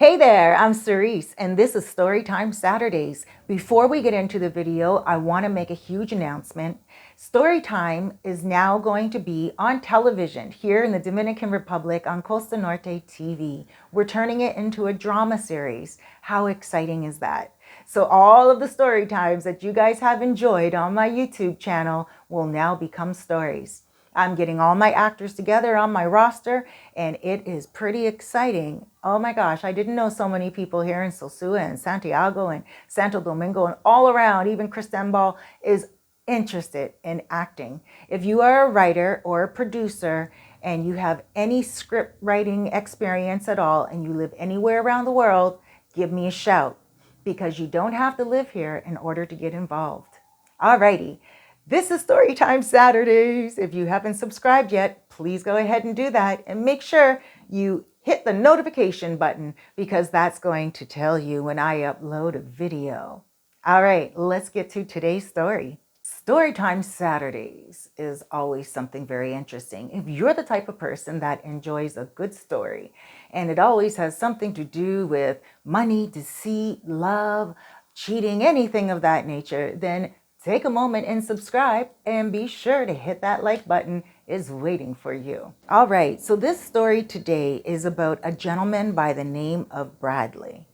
Hey there, I'm Cerise, and this is Storytime Saturdays. Before we get into the video, I want to make a huge announcement. Storytime is now going to be on television here in the Dominican Republic on Costa Norte TV. We're turning it into a drama series. How exciting is that? So all of the story times that you guys have enjoyed on my YouTube channel will now become stories. I'm getting all my actors together on my roster, and it is pretty exciting. Oh my gosh, I didn't know so many people here in Sosua and Santiago and Santo Domingo and all around. Even Cristobal is interested in acting. If you are a writer or a producer and you have any script writing experience at all and you live anywhere around the world, give me a shout, because you don't have to live here in order to get involved. Alrighty. This is Storytime Saturdays. If you haven't subscribed yet, please go ahead and do that, and make sure you hit the notification button, because that's going to tell you when I upload a video. All right, let's get to today's story. Storytime Saturdays is always something very interesting. If you're the type of person that enjoys a good story and it always has something to do with money, deceit, love, cheating, anything of that nature, then take a moment and subscribe, and be sure to hit that like button. Is waiting for you. All right, so this story today is about a gentleman by the name of Bradley.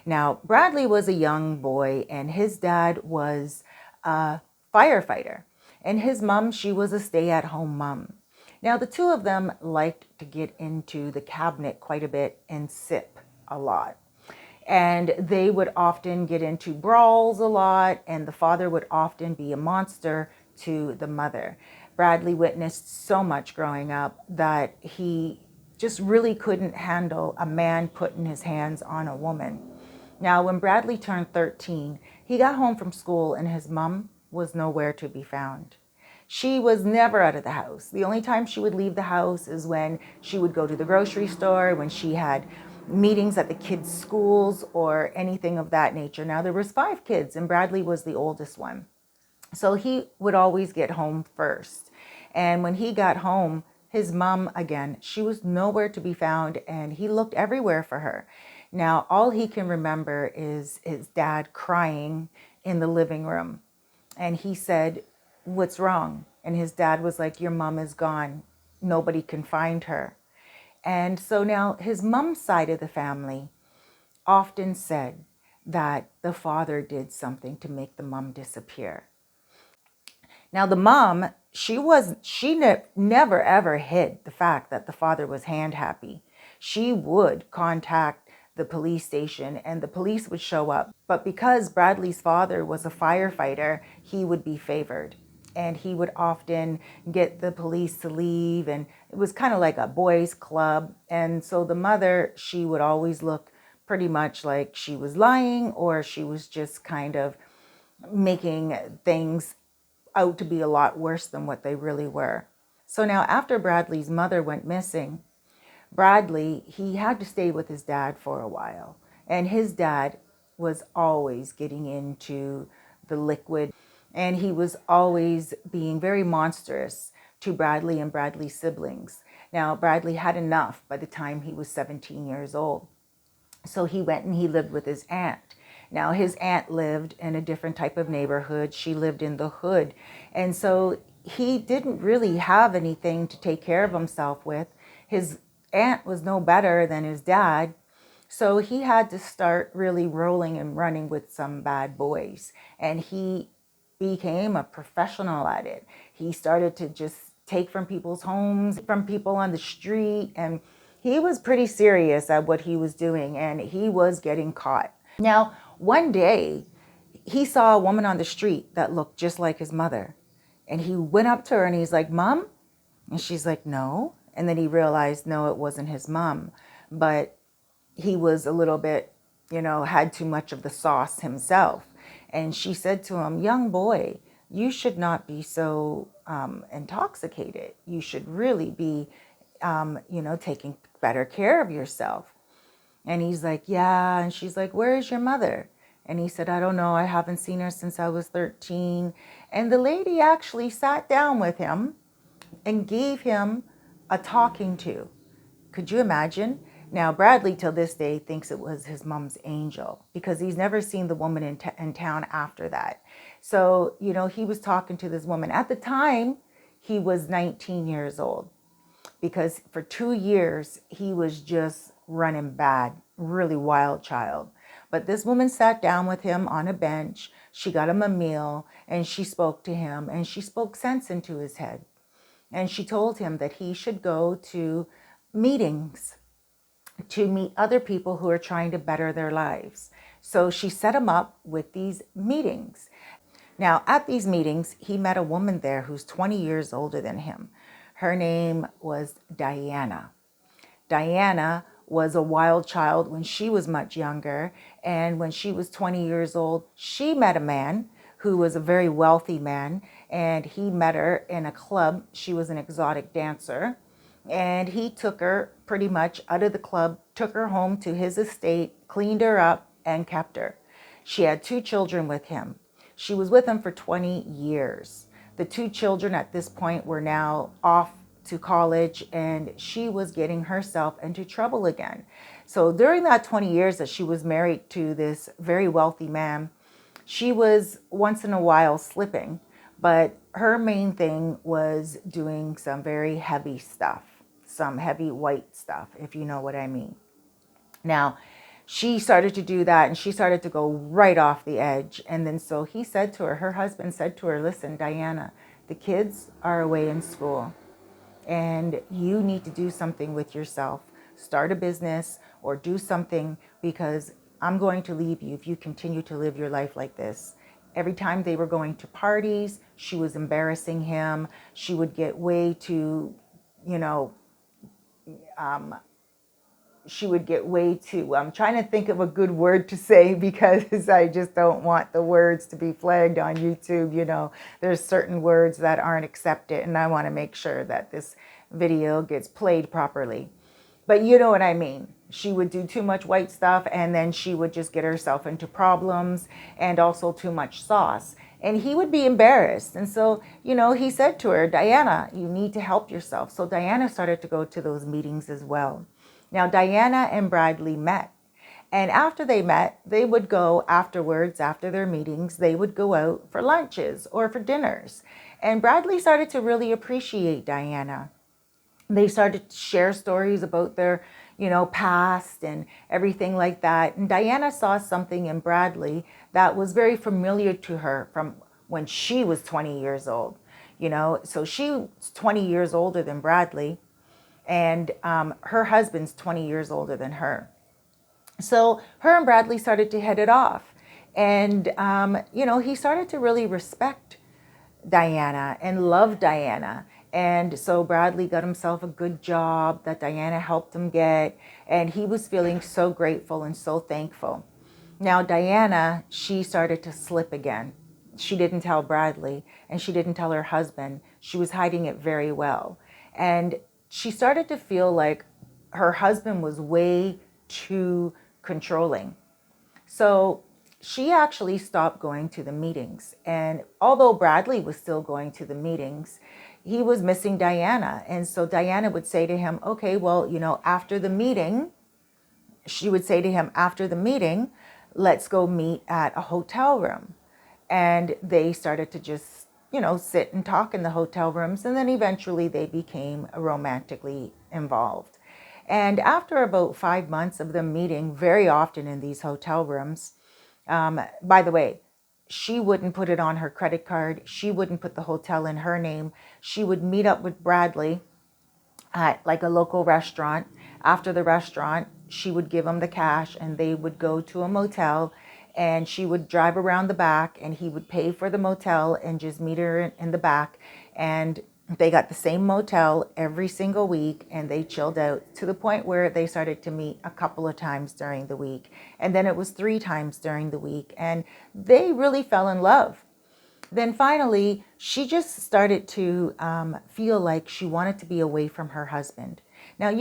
Now, Bradley was a young boy, and his dad was a firefighter, and his mom, she was a stay-at-home mom. Now, the two of them liked to get into the cabinet quite a bit and sip a lot. And they would often get into brawls a lot, and the father would often be a monster to the mother. Bradley witnessed so much growing up that he just really couldn't handle a man putting his hands on a woman. Now, when Bradley turned 13, he got home from school and his mom was nowhere to be found. She was never out of the house. The only time she would leave the house is when she would go to the grocery store, when she had meetings at the kids' schools or anything of that nature. Now, there was 5 kids and Bradley was the oldest one. So he would always get home first. And when he got home, his mom, again, she was nowhere to be found, and he looked everywhere for her. Now, all he can remember is his dad crying in the living room. And he said, "What's wrong?" And his dad was like, "Your mom is gone. Nobody can find her." And so now his mom's side of the family often said that the father did something to make the mom disappear. Now the mom, never ever hid the fact that the father was hand happy. She would contact the police station and the police would show up. But because Bradley's father was a firefighter, he would be favored. And he would often get the police to leave, and it was kind of like a boys' club. And so the mother, she would always look pretty much like she was lying, or she was just kind of making things out to be a lot worse than what they really were. So now, after Bradley's mother went missing, Bradley, he had to stay with his dad for a while. And his dad was always getting into the liquid, and he was always being very monstrous to Bradley and Bradley's siblings. Now, Bradley had enough by the time he was 17 years old. So he went and he lived with his aunt. Now, his aunt lived in a different type of neighborhood. She lived in the hood. And so he didn't really have anything to take care of himself with. His aunt was no better than his dad. So he had to start really rolling and running with some bad boys. And he became a professional at it. He started to just take from people's homes, from people on the street, and he was pretty serious at what he was doing, and he was getting caught. Now, one day, he saw a woman on the street that looked just like his mother, and he went up to her and he's like, "Mom?" And she's like, "No." And then he realized, no, it wasn't his mom, but he was a little bit, had too much of the sauce himself. And she said to him, "Young boy, you should not be so intoxicated. You should really be, taking better care of yourself." And he's like, "Yeah." And she's like, "Where is your mother?" And he said, "I don't know. I haven't seen her since I was 13. And the lady actually sat down with him and gave him a talking to. Could you imagine? Now, Bradley, till this day, thinks it was his mom's angel because he's never seen the woman in town after that. So, he was talking to this woman. At the time, he was 19 years old because for 2 years, he was just running bad, really wild child. But this woman sat down with him on a bench. She got him a meal and she spoke to him and she spoke sense into his head. And she told him that he should go to meetings to meet other people who are trying to better their lives. So she set him up with these meetings. Now, at these meetings, he met a woman there who's 20 years older than him. Her name was Diana. Diana was a wild child when she was much younger. And when she was 20 years old, she met a man who was a very wealthy man. And he met her in a club. She was an exotic dancer. And he took her pretty much out of the club, took her home to his estate, cleaned her up, and kept her. She had 2 children with him. She was with him for 20 years. The 2 children at this point were now off to college, and she was getting herself into trouble again. So during that 20 years that she was married to this very wealthy man, she was once in a while slipping, but her main thing was doing some very heavy stuff, some heavy white stuff, if you know what I mean. Now, she started to do that and she started to go right off the edge. And then so he said to her husband said to her, listen, Diana, the kids are away in school and you need to do something with yourself. Start a business or do something because I'm going to leave you if you continue to live your life like this. Every time they were going to parties, she was embarrassing him. She would get way too, I'm trying to think of a good word to say because I just don't want the words to be flagged on YouTube. There's certain words that aren't accepted and I want to make sure that this video gets played properly. But you know what I mean. She would do too much white stuff and then she would just get herself into problems and also too much sauce. And he would be embarrassed. And so, he said to her, Diana, you need to help yourself. So Diana started to go to those meetings as well. Now, Diana and Bradley met. And after they met, they would go afterwards, after their meetings, they would go out for lunches or for dinners. And Bradley started to really appreciate Diana. They started to share stories about their, past and everything like that. And Diana saw something in Bradley that was very familiar to her from when she was 20 years old. So she's 20 years older than Bradley. And her husband's 20 years older than her. So her and Bradley started to hit it off. And, he started to really respect Diana and love Diana. And so Bradley got himself a good job that Diana helped him get. And he was feeling so grateful and so thankful. Now, Diana, she started to slip again. She didn't tell Bradley and she didn't tell her husband. She was hiding it very well. And she started to feel like her husband was way too controlling. So she actually stopped going to the meetings. And although Bradley was still going to the meetings, he was missing Diana. And so Diana would say to him, okay, well, after the meeting, she would say to him, after the meeting, let's go meet at a hotel room. And they started to just sit and talk in the hotel rooms. And then eventually they became romantically involved. And after about 5 months of them meeting very often in these hotel rooms, by the way, she wouldn't put it on her credit card. She wouldn't put the hotel in her name. She would meet up with Bradley at like a local restaurant. After the restaurant, she would give him the cash and they would go to a motel and she would drive around the back and he would pay for the motel and just meet her in the back. And they got the same motel every single week and they chilled out to the point where they started to meet a couple of times during the week. And then it was 3 times during the week and they really fell in love. Then finally, she just started to feel like she wanted to be away from her husband. Now,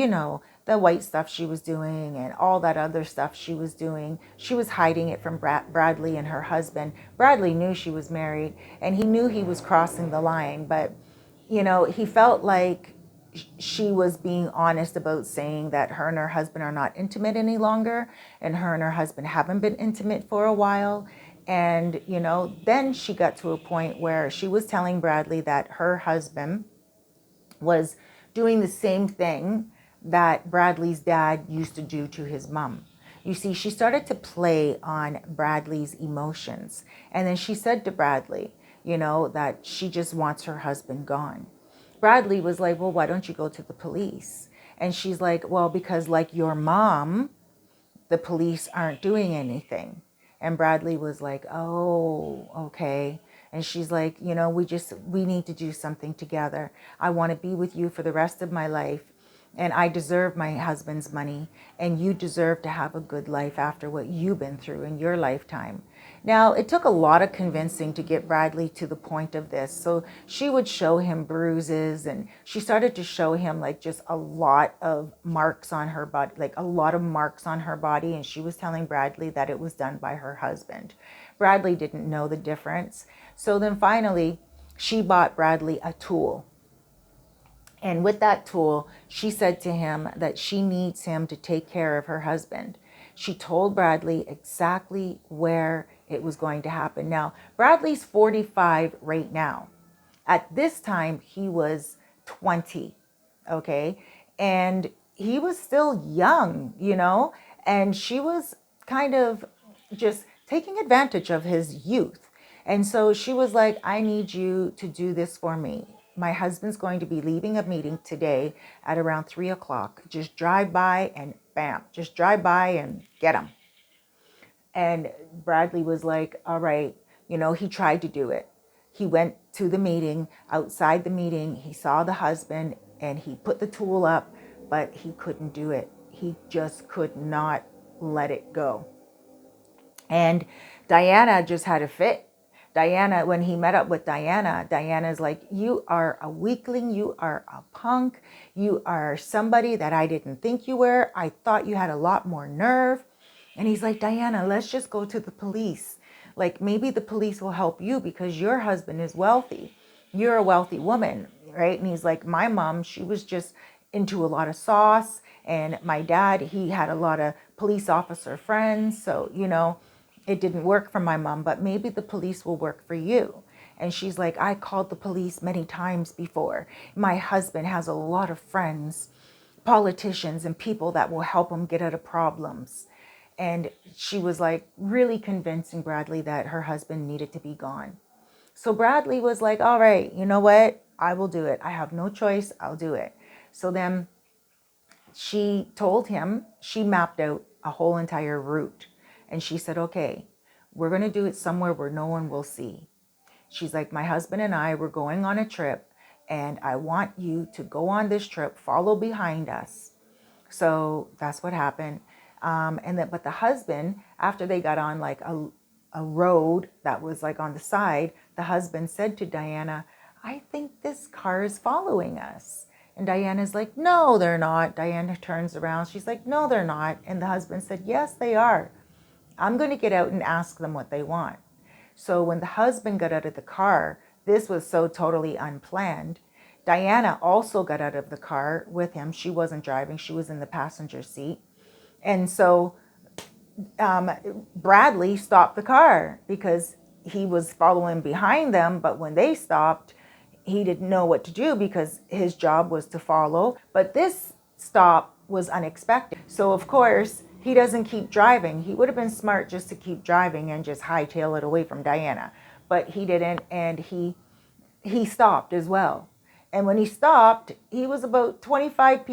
the white stuff she was doing and all that other stuff she was doing, she was hiding it from Bradley and her husband. Bradley knew she was married and he knew he was crossing the line, but he felt like she was being honest about saying that her and her husband are not intimate any longer, and her and her husband haven't been intimate for a while. And, you know, then she got to a point where she was telling Bradley that her husband was doing the same thing that Bradley's dad used to do to his mom. You see, she started to play on Bradley's emotions. And then she said to Bradley, you know, that she just wants her husband gone. Bradley was like, well, why don't you go to the police? And she's like, well, because like your mom, the police aren't doing anything. And Bradley was like, oh, okay. And she's like, you know, we need to do something together. I want to be with you for the rest of my life. And I deserve my husband's money. And you deserve to have a good life after what you've been through in your lifetime. Now, it took a lot of convincing to get Bradley to the point of this. So she would show him bruises, and she started to show him like just a lot of marks on her body, like a lot of marks on her body. And she was telling Bradley that it was done by her husband. Bradley didn't know the difference. So then finally, she bought Bradley a tool. And with that tool, she said to him that she needs him to take care of her husband. She told Bradley exactly where it was going to happen. Now, Bradley's 45 right now. At this time, he was 20, okay? And he was still young, you know? And she was kind of just taking advantage of his youth. And so she was like, I need you to do this for me. My husband's going to be leaving a meeting today at around 3 o'clock. Just drive by and bam, just drive by and get him. And Bradley was like, all right, you know, he tried to do it. He went to the meeting. Outside the meeting, he saw the husband and he put the tool up, but he couldn't do it. He just could not let it go. And Diana just had a fit. Diana, when he met up with Diana, Diana's like, you are a weakling, you are a punk, you are somebody that I didn't think you were. I thought you had a lot more nerve. And he's like, Diana, let's just go to the police. Like maybe the police will help you because your husband is wealthy. You're a wealthy woman, right? And he's like, my mom, she was just into a lot of sauce. And my dad, he had a lot of police officer friends. So, you know, it didn't work for my mom, but maybe the police will work for you. And she's like, I called the police many times before. My husband has a lot of friends, politicians and people that will help him get out of problems. And she was like really convincing Bradley that her husband needed to be gone. So Bradley was like, all right, you know what? I will do it. I have no choice. I'll do it. So then she told him, she mapped out a whole entire route. And she said, okay, we're going to do it somewhere where no one will see. She's like, my husband and I were going on a trip, and I want you to go on this trip, follow behind us. So that's what happened. But the husband, after they got on like a road that was like on the side, the husband said to Diana, I think this car is following us. And Diana's like, no, they're not. Diana turns around. She's like, no, they're not. And the husband said, yes, they are. I'm going to get out and ask them what they want. So when the husband got out of the car, this was so totally unplanned. Diana also got out of the car with him. She wasn't driving. She was in the passenger seat. And so Bradley stopped the car because he was following behind them. But when they stopped, he didn't know what to do because his job was to follow. But this stop was unexpected. So of course, he doesn't keep driving. He would have been smart just to keep driving and just hightail it away from Diana. But he didn't, and he stopped as well. And when he stopped, he was about 25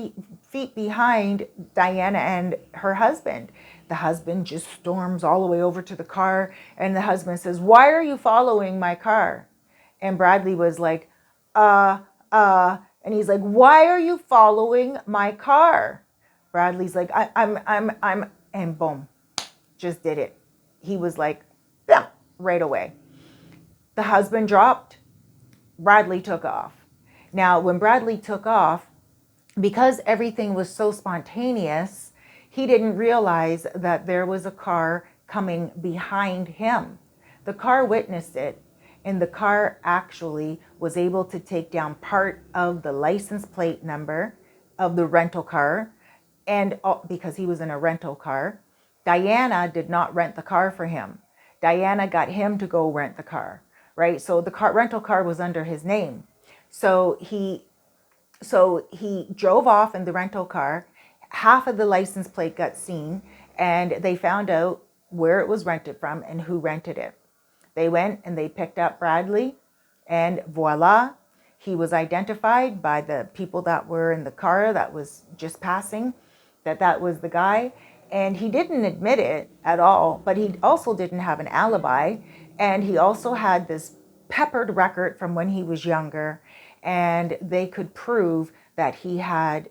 feet behind Diana and her husband. The husband just storms all the way over to the car, and the husband says, why are you following my car? And Bradley was like, and he's like, why are you following my car? Bradley's like, I'm, and boom, just did it. He was like, yeah, right away. The husband dropped, Bradley took off. Now, when Bradley took off, because everything was so spontaneous, he didn't realize that there was a car coming behind him. The car witnessed it, and the car actually was able to take down part of the license plate number of the rental car. And because he was in a rental car, Diana did not rent the car for him. Diana got him to go rent the car, right? So the rental car was under his name. So he drove off in the rental car. Half of the license plate got seen, and they found out where it was rented from and who rented it. They went and they picked up Bradley, and voila, he was identified by the people that were in the car that was just passing, that was the guy. And he didn't admit it at all, but he also didn't have an alibi. And he also had this peppered record from when he was younger, and they could prove that he had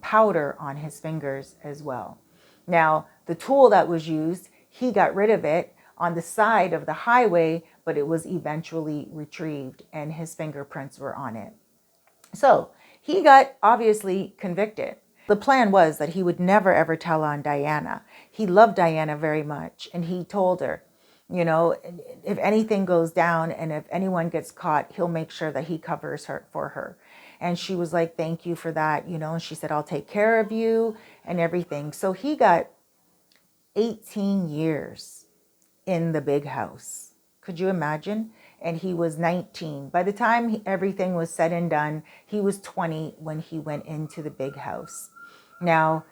powder on his fingers as well. Now, the tool that was used, he got rid of it on the side of the highway, but it was eventually retrieved and his fingerprints were on it. So he got obviously convicted. The plan was that he would never ever tell on Diana. He loved Diana very much, and he told her, you know, if anything goes down and if anyone gets caught, he'll make sure that he covers her for her. And she was like, thank you for that, you know, and she said, I'll take care of you and everything. So he got 18 years in the big house. Could you imagine? And he was 19. By the time everything was said and done, he was 20 when he went into the big house. Now,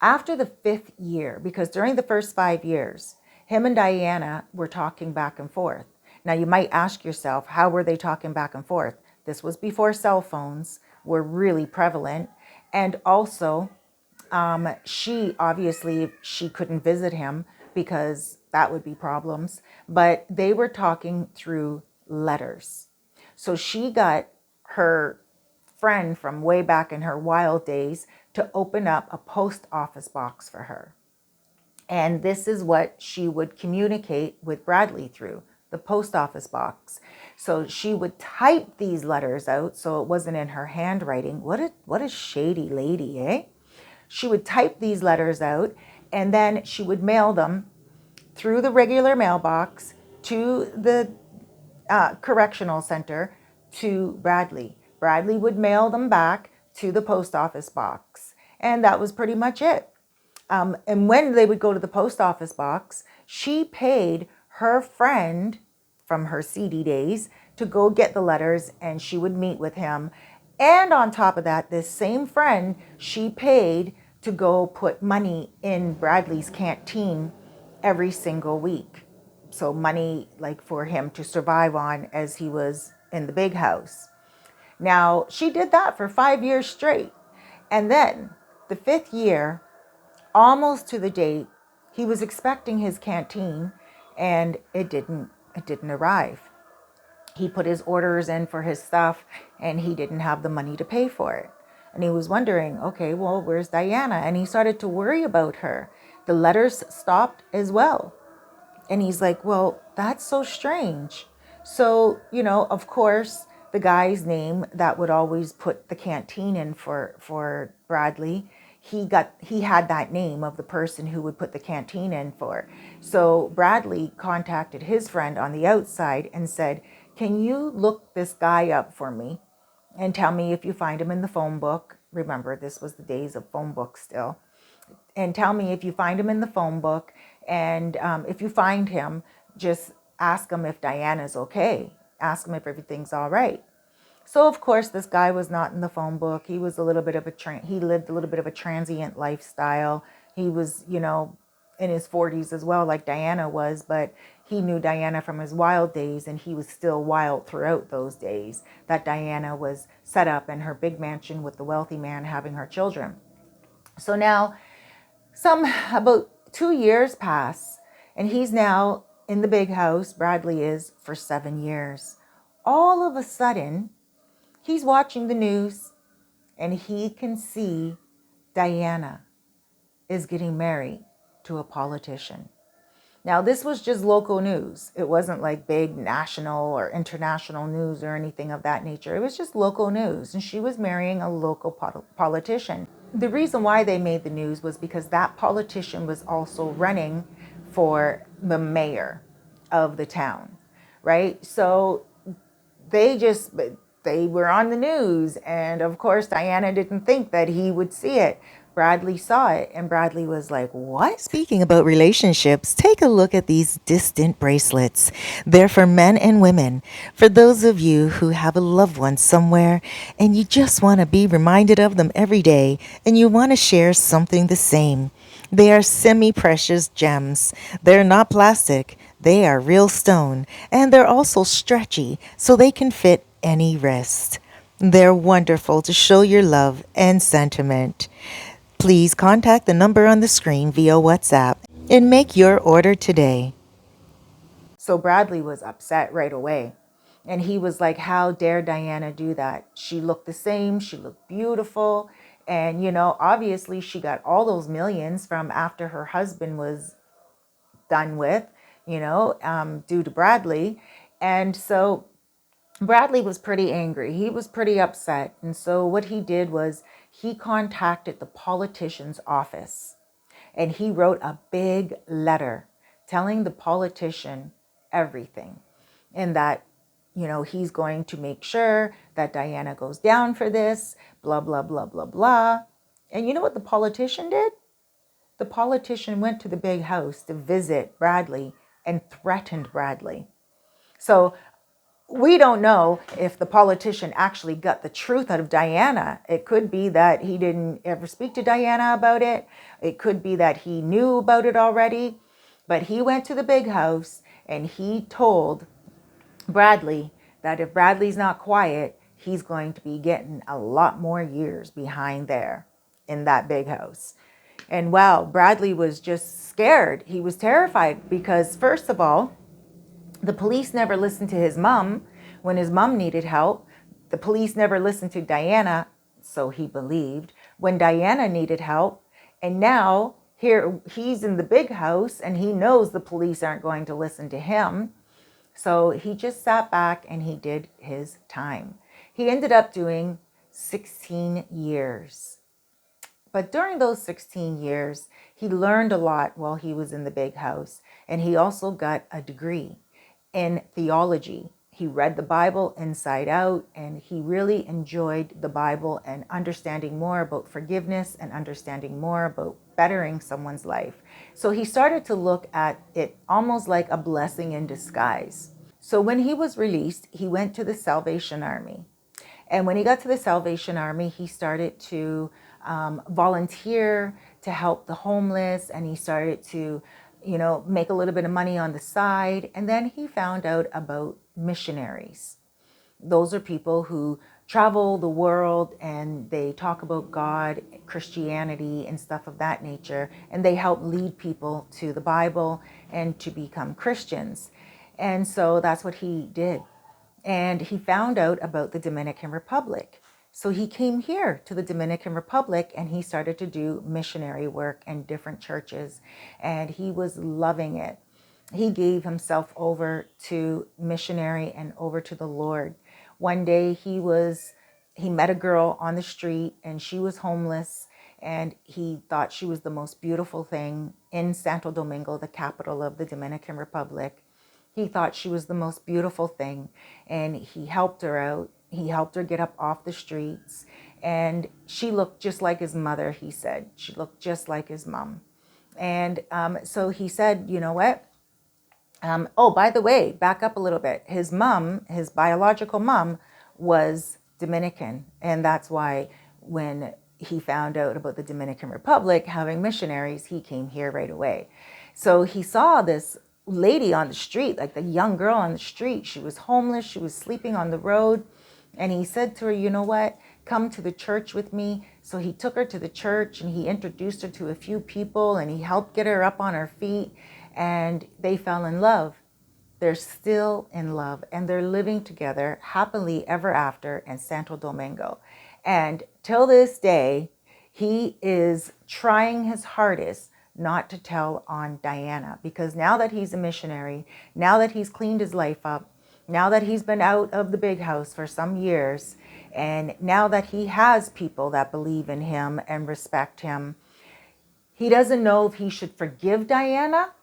after the 5th year, because during the first 5 years, him and Diana were talking back and forth. Now, you might ask yourself, how were they talking back and forth? This was before cell phones were really prevalent. And also, she couldn't visit him because that would be problems. But they were talking through letters. So she got her friend from way back in her wild days to open up a post office box for her. And this is what she would communicate with Bradley through, the post office box. So she would type these letters out so it wasn't in her handwriting. What a shady lady, eh? She would type these letters out and then she would mail them through the regular mailbox to the correctional center to Bradley. Bradley would mail them back to the post office box. And that was pretty much it. And when they would go to the post office box, she paid her friend from her seedy days to go get the letters, and she would meet with him. And on top of that, this same friend, she paid to go put money in Bradley's canteen every single week. So money like for him to survive on as he was in the big house. Now, she did that for 5 years straight. And then the 5th year, almost to the date, he was expecting his canteen and it didn't arrive. He put his orders in for his stuff and he didn't have the money to pay for it. And he was wondering, okay, well, where's Diana? And he started to worry about her. The letters stopped as well. And he's like, well, that's so strange. So, you know, of course, the guy's name that would always put the canteen in for Bradley, he had that name of the person who would put the canteen in for. So Bradley contacted his friend on the outside and said, can you look this guy up for me and tell me if you find him in the phone book? Remember, this was the days of phone books still. And tell me if you find him in the phone book. And if you find him, just ask him if Diana's okay. Ask him if everything's all right. So, of course, this guy was not in the phone book. He was a little bit of he lived a little bit of a transient lifestyle. He was, you know, in his 40s as well, like Diana was, but he knew Diana from his wild days, and he was still wild throughout those days that Diana was set up in her big mansion with the wealthy man having her children. So now, about 2 years pass, and he's now in the big house, Bradley is, for 7 years. All of a sudden, he's watching the news and he can see Diana is getting married to a politician. Now, this was just local news. It wasn't like big national or international news or anything of that nature. It was just local news, and she was marrying a local politician. The reason why they made the news was because that politician was also running for the mayor of the town. right? So they were on the news, and of course Diana didn't think that he would see it. Bradley saw it, and Bradley was like, what? Speaking about relationships, take a look at these distant bracelets. They're for men and women. For those of you who have a loved one somewhere and you just want to be reminded of them every day and you want to share something the same. They are semi-precious gems. They're not plastic. They are real stone, and they're also stretchy so they can fit any wrist. They're wonderful to show your love and sentiment. Please contact the number on the screen via WhatsApp and make your order today. So Bradley was upset right away. And he was like, how dare Diana do that? She looked the same. She looked beautiful. And, obviously she got all those millions from after her husband was done with, due to Bradley. And so Bradley was pretty angry. He was pretty upset. And so what he did was he contacted the politician's office and he wrote a big letter telling the politician everything, and that, he's going to make sure that Diana goes down for this, blah, blah, blah, blah, blah. And you know what the politician did? The politician went to the big house to visit Bradley and threatened Bradley. So we don't know if the politician actually got the truth out of Diana. It could be that he didn't ever speak to Diana about it. It could be that he knew about it already. But he went to the big house and he told Bradley that if Bradley's not quiet, he's going to be getting a lot more years behind there in that big house. And wow, Bradley was just scared. He was terrified because, first of all, the police never listened to his mom when his mom needed help. The police never listened to Diana, so he believed, when Diana needed help. And now here he's in the big house and he knows the police aren't going to listen to him. So he just sat back and he did his time. He ended up doing 16 years. But during those 16 years, he learned a lot while he was in the big house. And he also got a degree in theology. He read the Bible inside out, and he really enjoyed the Bible and understanding more about forgiveness and understanding more about bettering someone's life. So he started to look at it almost like a blessing in disguise. So when he was released, he went to the Salvation Army. And when he got to the Salvation Army, he started to volunteer to help the homeless, and he started to, make a little bit of money on the side. And then he found out about missionaries. Those are people who travel the world and they talk about God, Christianity, and stuff of that nature. And they help lead people to the Bible and to become Christians. And so that's what he did. And he found out about the Dominican Republic. So he came here to the Dominican Republic and he started to do missionary work in different churches. And he was loving it. He gave himself over to missionary and over to the Lord. One day he met a girl on the street and she was homeless, and he thought she was the most beautiful thing in Santo Domingo, the capital of the Dominican Republic. He thought she was the most beautiful thing, and he helped her out. He helped her get up off the streets, and she looked just like his mother, he said. She looked just like his mom. And so he said, you know what? Oh, by the way, back up a little bit. His mom, his biological mom, was Dominican. And that's why when he found out about the Dominican Republic having missionaries, he came here right away. So he saw this lady on the street, like the young girl on the street. She was homeless. She was sleeping on the road. And he said to her, you know what? Come to the church with me. So he took her to the church and he introduced her to a few people and he helped get her up on her feet. And they fell in love. They're still in love and they're living together happily ever after in Santo Domingo. And till this day, he is trying his hardest not to tell on Diana, because now that he's a missionary, now that he's cleaned his life up, now that he's been out of the big house for some years, and now that he has people that believe in him and respect him, he doesn't know if he should forgive Diana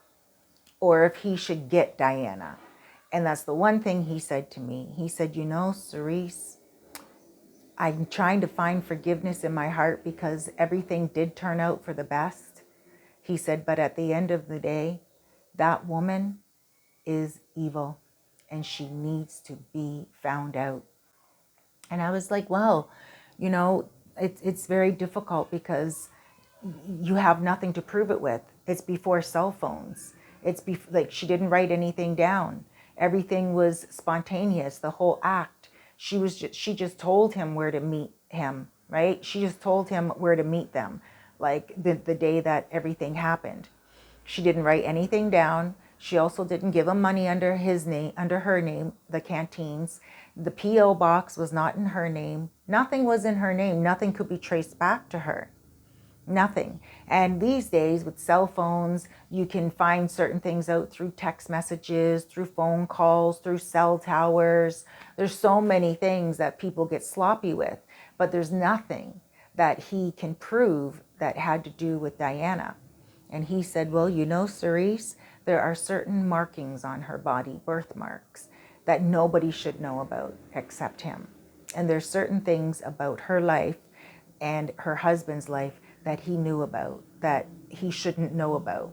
or if he should get Diana. And that's the one thing he said to me. He said, you know, Cerise, I'm trying to find forgiveness in my heart because everything did turn out for the best. He said, but at the end of the day, that woman is evil and she needs to be found out. And I was like, well, you know, it's very difficult because you have nothing to prove it with. It's before cell phones. Like she didn't write anything down. Everything was spontaneous, the whole act. She just told him where to meet him, right? She just told him where to meet them, like the day that everything happened. She didn't write anything down. She also didn't give him money under his name, under her name, the canteens. The P.O. box was not in her name. Nothing was in her name. Nothing could be traced back to her. Nothing. And these days with cell phones, you can find certain things out through text messages, through phone calls, through cell towers. There's so many things that people get sloppy with, but there's nothing that he can prove that had to do with Diana. And he said, well, you know, Cerise, there are certain markings on her body, birthmarks, that nobody should know about except him. And there's certain things about her life and her husband's life that he knew about, that he shouldn't know about.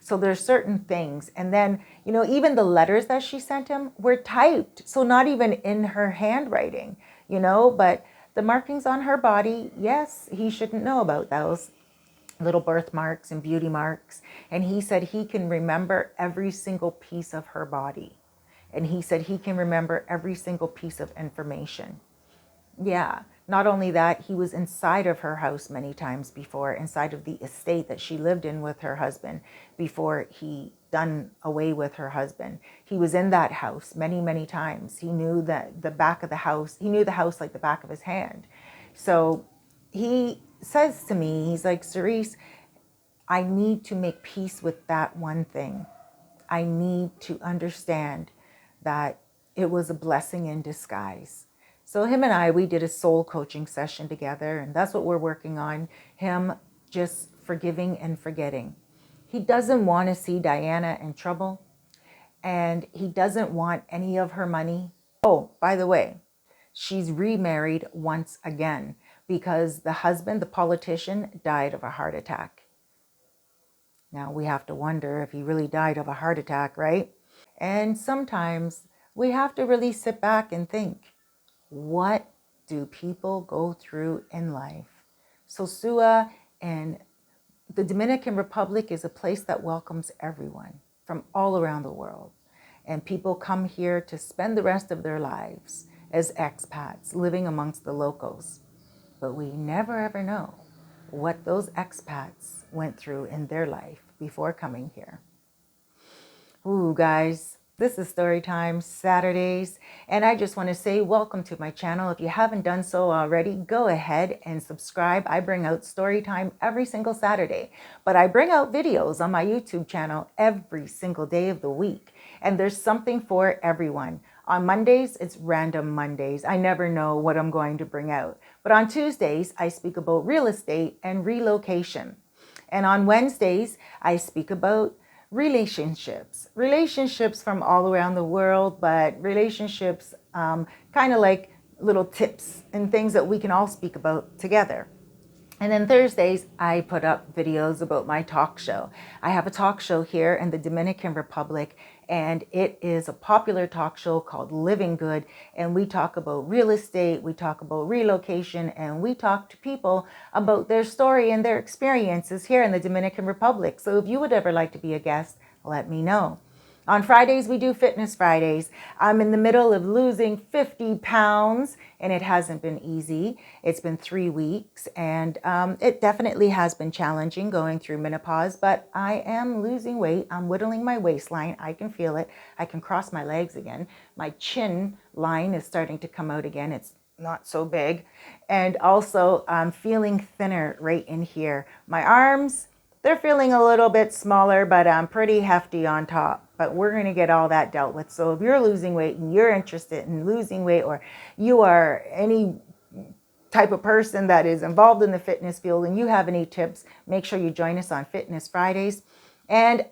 So there's certain things. And then, you know, even the letters that she sent him were typed. So not even in her handwriting, you know, but the markings on her body, yes, he shouldn't know about those little birthmarks and beauty marks. And he said he can remember every single piece of her body. And he said he can remember every single piece of information. Yeah, not only that, he was inside of her house many times before, inside of the estate that she lived in with her husband before he done away with her husband. He was in that house many, many times. He knew that the back of the house, he knew the house like the back of his hand. So he says to me, he's like, Cerise, I need to make peace with that one thing. I need to understand that it was a blessing in disguise. So him and I, we did a soul coaching session together, and that's what we're working on. Him just forgiving and forgetting. He doesn't want to see Diana in trouble, and he doesn't want any of her money. Oh, by the way, she's remarried once again because the husband, the politician, died of a heart attack. Now we have to wonder if he really died of a heart attack, right? And sometimes we have to really sit back and think, what do people go through in life? Sosua and the Dominican Republic is a place that welcomes everyone from all around the world. And people come here to spend the rest of their lives as expats living amongst the locals. But we never ever know what those expats went through in their life before coming here. Ooh, guys, this is Storytime Saturdays, and I just want to say welcome to my channel. If you haven't done so already, go ahead and subscribe. I bring out Storytime every single Saturday, but I bring out videos on my YouTube channel every single day of the week, and there's something for everyone. On Mondays, it's Random Mondays. I never know what I'm going to bring out. But on Tuesdays, I speak about real estate and relocation. And on Wednesdays, I speak about relationships from all around the world, but relationships kind of like little tips and things that we can all speak about together. And then Thursdays, I put up videos about my talk show. I have a talk show here in the Dominican Republic, and it is a popular talk show called Living Good. And we talk about real estate, we talk about relocation, and we talk to people about their story and their experiences here in the Dominican Republic. So if you would ever like to be a guest, let me know. On Fridays, we do Fitness Fridays. I'm in the middle of losing 50 pounds, and it hasn't been easy. It's been 3 weeks, and it definitely has been challenging going through menopause, but I am losing weight. I'm whittling my waistline. I can feel it. I can cross my legs again. My chin line is starting to come out again. It's not so big. And also, I'm feeling thinner right in here. My arms, they're feeling a little bit smaller, but I'm pretty hefty on top. But we're going to get all that dealt with. So if you're losing weight and you're interested in losing weight, or you are any type of person that is involved in the fitness field and you have any tips, make sure you join us on Fitness Fridays. And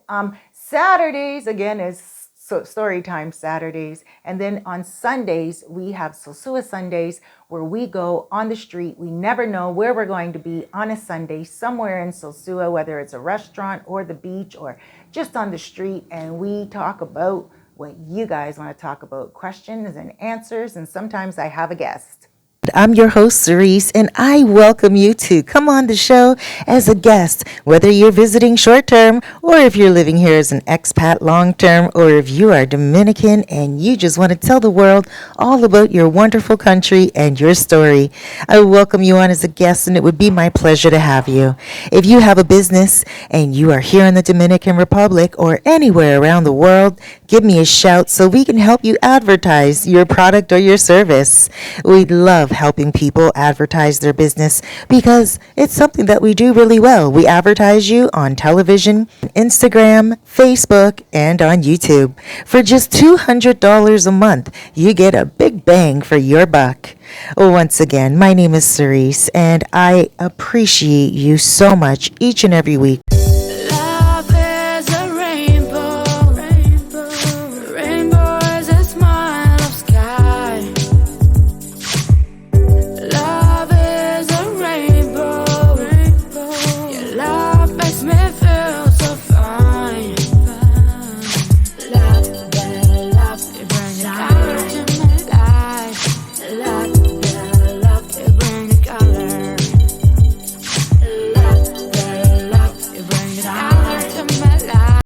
Saturdays, again, is Storytime Saturdays. And then on Sundays, we have Sosua Sundays, where we go on the street. We never know where we're going to be on a Sunday, somewhere in Sosua, whether it's a restaurant or the beach or just on the street. And we talk about what you guys want to talk about, questions and answers. And sometimes I have a guest. I'm your host, Cerise, and I welcome you to come on the show as a guest, whether you're visiting short-term or if you're living here as an expat long-term, or if you are Dominican and you just want to tell the world all about your wonderful country and your story. I welcome you on as a guest, and it would be my pleasure to have you. If you have a business and you are here in the Dominican Republic or anywhere around the world, give me a shout so we can help you advertise your product or your service. We'd love helping people advertise their business because it's something that we do really well. We advertise you on television, Instagram, Facebook, and on YouTube. For just $200 a month, you get a big bang for your buck. Once again, my name is Cerise, and I appreciate you so much each and every week.